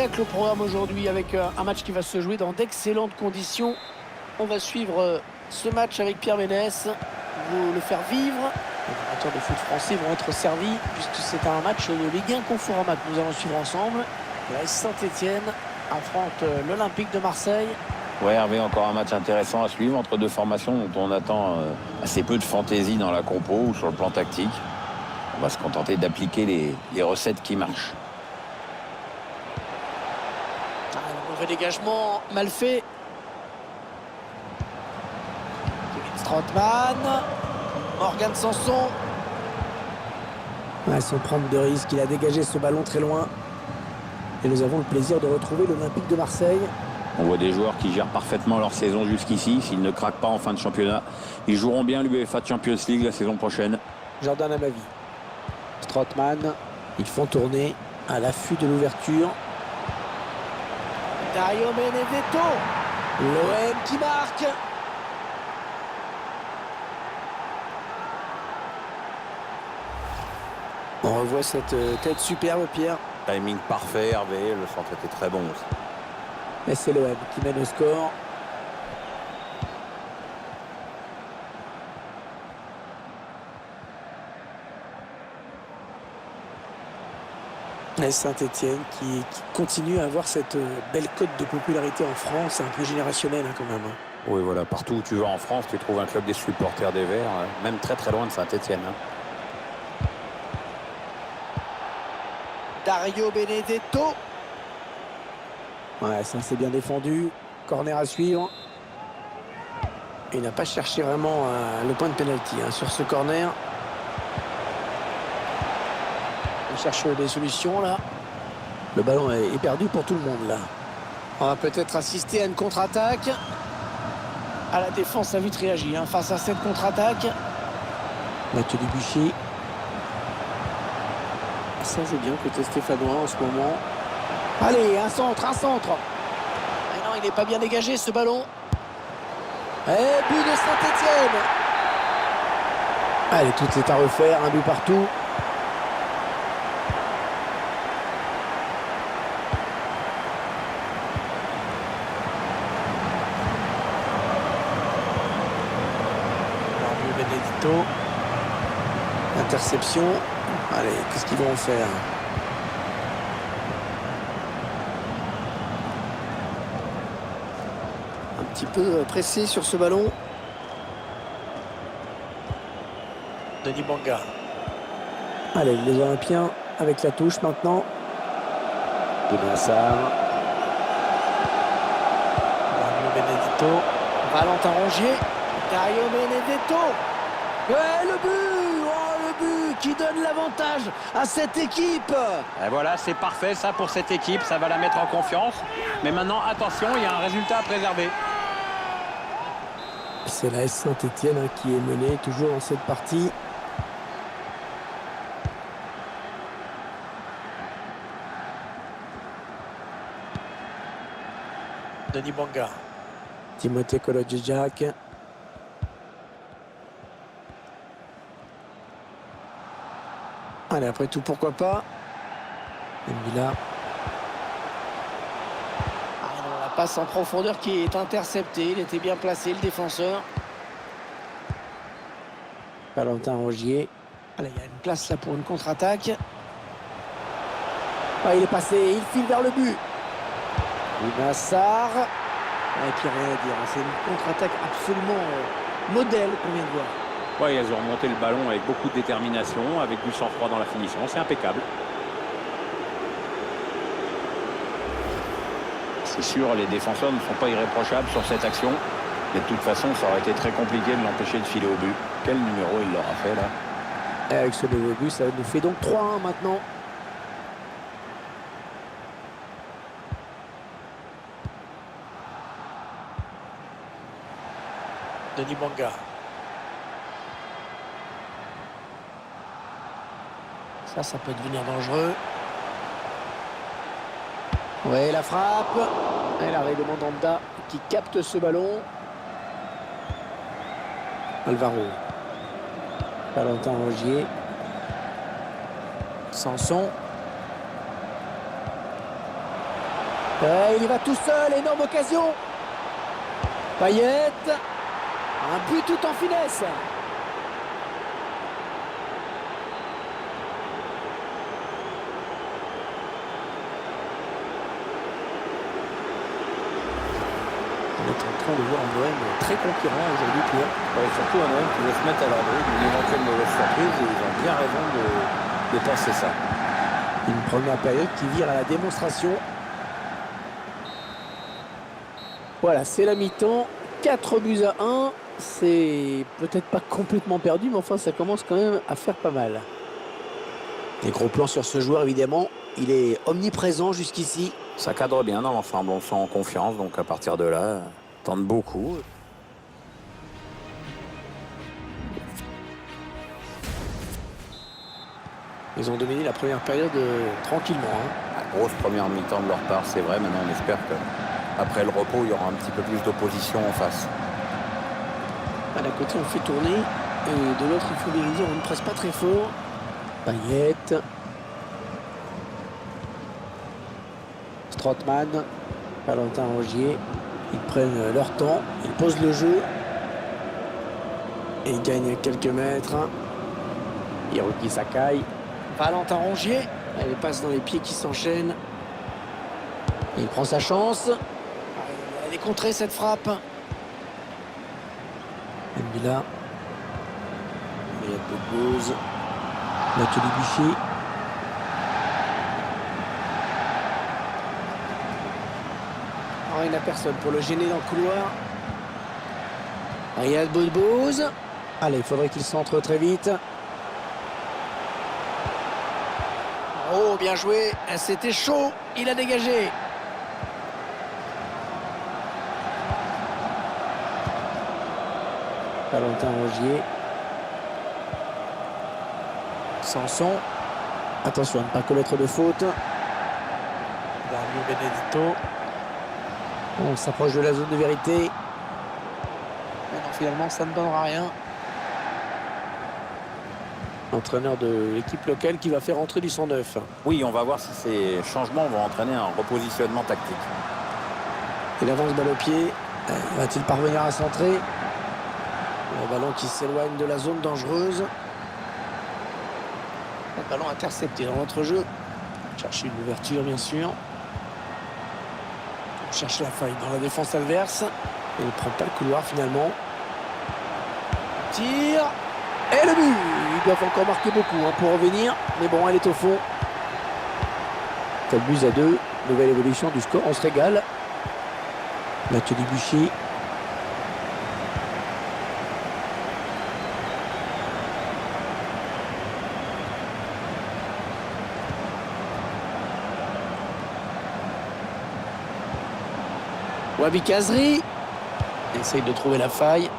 spectacle au programme aujourd'hui avec un match qui va se jouer dans d'excellentes conditions. On va suivre ce match avec Pierre Ménès, vous le faire vivre. Les amateurs de foot français vont être servis puisque c'est un match de Ligue 1 Conforama que nous allons suivre ensemble. La Saint-Etienne affronte l'Olympique de Marseille. Ouais, Hervé, encore un match intéressant à suivre entre deux formations dont on attend assez peu de fantaisie dans la compo ou sur le plan tactique. On va se contenter d'appliquer les recettes qui marchent. Un mauvais dégagement mal fait. Kevin Strootman. Morgan Sanson. Ouais, sans prendre de risque, il a dégagé ce ballon très loin. Et nous avons le plaisir de retrouver l'Olympique de Marseille. On voit des joueurs qui gèrent parfaitement leur saison jusqu'ici. S'ils ne craquent pas en fin de championnat, ils joueront bien l'UEFA Champions League la saison prochaine. Jordan Amavi. Strootman. Ils font tourner à l'affût de l'ouverture. Dario Benedetto. L'OM qui marque. On revoit cette tête superbe, Pierre. Timing parfait, Hervé. Le centre était très bon aussi. Et c'est l'OM qui mène au score. Et Saint-Etienne qui continue à avoir cette belle cote de popularité en France. C'est un peu générationnel quand même. Oui, voilà. Partout où tu vas en France, tu trouves un club des supporters des Verts, même très très loin de Saint-Etienne. Dario Benedetto. Ouais, ça c'est bien défendu. Corner à suivre. Et il n'a pas cherché vraiment le point de pénalty sur ce corner. Il cherche des solutions là. Le ballon est perdu pour tout le monde là. On va peut-être assister à une contre-attaque. À la défense a vite réagi face à cette contre-attaque. Mathieu Debuchy. Ça c'est bien côté stéphanois en ce moment. Allez, un centre. Et non, il n'est pas bien dégagé ce ballon. Et but de Saint-Etienne. Allez, tout est à refaire, un but partout. Mario Benedetto. Interception. Allez, qu'est-ce qu'ils vont en faire? Un petit peu pressé sur ce ballon. Denis Bouanga. Allez, les Olympiens avec la touche maintenant. Benassar. Dario Benedetto. Valentin Rongier. Dario Benedetto. Ouais, le but! Qui donne l'avantage à cette équipe. Et voilà, c'est parfait ça pour cette équipe, ça va la mettre en confiance. Mais maintenant, attention, il y a un résultat à préserver. C'est la Saint-Etienne qui est menée toujours dans cette partie. Denis Bouanga. Timothée Kolodjidjak. Allez, après tout, pourquoi pas. Mbila. La passe en profondeur qui est interceptée. Il était bien placé, le défenseur. Valentin Rongier. Allez, il y a une place là pour une contre-attaque. Ah, il est passé, il file vers le but. Benassar. Et puis rien à dire. C'est une contre-attaque absolument modèle qu'on vient de voir. Ouais, ils ont remonté le ballon avec beaucoup de détermination, avec du sang-froid dans la finition. C'est impeccable. C'est sûr, les défenseurs ne sont pas irréprochables sur cette action. Mais de toute façon, ça aurait été très compliqué de l'empêcher de filer au but. Quel numéro il l'aura fait là? Et avec ce nouveau but, ça nous fait donc 3-1 maintenant. Denis Bouanga. Ça peut devenir dangereux. Ouais, la frappe. Et l'arrêt de Mandanda qui capte ce ballon. Alvaro. Valentin Rongier. Sanson. Il y va tout seul, énorme occasion. Payet. Un but tout en finesse. On est en train de voir un OM très conquérant aujourd'hui, Pierre. Ouais, surtout un homme qui veut se mettre à l'abri d'une éventuelle mauvaise surprise et ils ont bien raison de penser ça. Une première période qui vire à la démonstration. Voilà, c'est la mi-temps. 4-1. C'est peut-être pas complètement perdu, mais enfin ça commence quand même à faire pas mal. Des gros plans sur ce joueur, évidemment. Il est omniprésent jusqu'ici. Ça cadre bien dans l'ensemble, on sent en confiance, donc à partir de là, tente beaucoup. Ils ont dominé la première période tranquillement. La grosse première mi-temps de leur part, c'est vrai. Maintenant, on espère qu'après le repos, il y aura un petit peu plus d'opposition en face. D'un côté, on fait tourner. Et de l'autre, il faut bien dire, on ne presse pas très fort. Payet. Strootman. Valentin Rongier. Ils prennent leur temps. Ils posent le jeu. Et ils gagnent quelques mètres. Hiroki Sakai. Valentin Rongier. Elle passe dans les pieds qui s'enchaînent. Il prend sa chance. Elle est contrée cette frappe. Mbila. Mayat Boudbouz. Mathieu Debuchy. Oh, il n'a personne pour le gêner dans le couloir. Riyad Boudbouz. Allez, il faudrait qu'il centre très vite. Oh, bien joué. C'était chaud. Il a dégagé. Valentin Rongier. Sanson. Attention à ne pas commettre de faute. Dario Benedetto. On s'approche de la zone de vérité. Mais non, finalement, ça ne donnera rien. Entraîneur de l'équipe locale qui va faire entrer du 109. Oui, on va voir si ces changements vont entraîner un repositionnement tactique. Il avance balle au pied. Va-t-il parvenir à centrer? Le ballon qui s'éloigne de la zone dangereuse. Le ballon intercepté dans l'entrejeu. Chercher une ouverture, bien sûr. On cherche la faille dans la défense adverse. Et il ne prend pas le couloir finalement. Tire. Et le but. Ils doivent encore marquer beaucoup pour revenir. Mais bon, elle est au fond. 4 buts à 2. Nouvelle évolution du score. On se régale. Mathieu Debuchy. Wabi Kazri essaye de trouver la faille.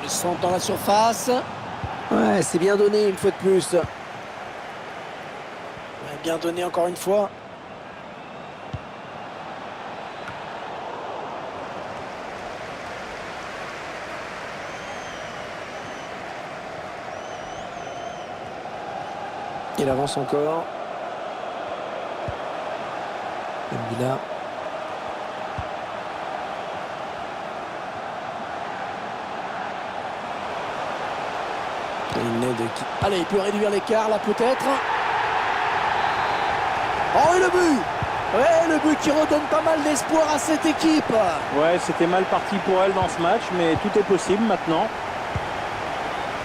Le centre dans la surface. Ouais, c'est bien donné une fois de plus. Ouais, bien donné encore une fois. Il avance encore. Mbila. Une aide qui... Allez, il peut réduire l'écart là peut-être. Oh, et le but! Ouais, le but qui redonne pas mal d'espoir à cette équipe. Ouais, c'était mal parti pour elle dans ce match, mais tout est possible maintenant.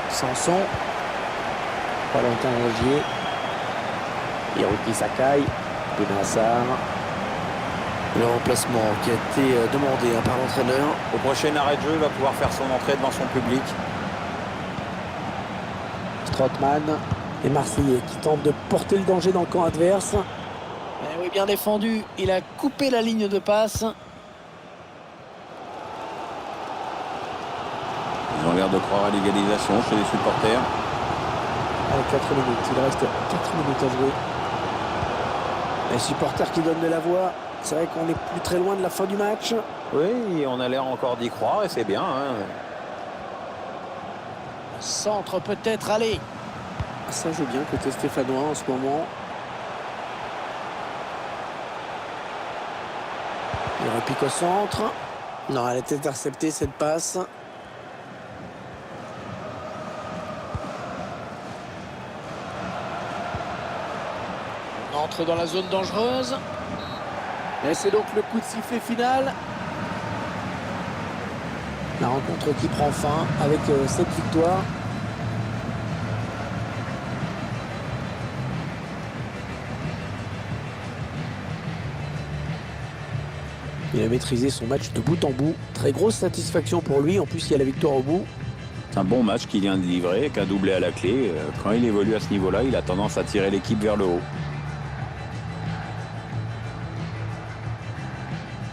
Sanson. Valentin Rongier. Hiroki Sakai. Benassar. Le remplacement qui a été demandé par l'entraîneur. Au prochain arrêt de jeu, il va pouvoir faire son entrée devant son public. Strootman. Les Marseillais qui tentent de porter le danger dans le camp adverse. Eh oui, bien défendu. Il a coupé la ligne de passe. Ils ont l'air de croire à l'égalisation chez les supporters. Allez, 4 minutes. Il reste 4 minutes à jouer. Les supporters qui donnent de la voix. C'est vrai qu'on n'est plus très loin de la fin du match. Oui, on a l'air encore d'y croire et c'est bien. Centre peut-être, allez. Ça joue bien côté stéphanois en ce moment. Il repique au centre. Non, elle est interceptée cette passe. On entre dans la zone dangereuse. Et c'est donc le coup de sifflet final. La rencontre qui prend fin avec cette victoire. Il a maîtrisé son match de bout en bout. Très grosse satisfaction pour lui. En plus, il y a la victoire au bout. C'est un bon match qu'il vient de livrer, avec un doublé à la clé. Quand il évolue à ce niveau-là, il a tendance à tirer l'équipe vers le haut.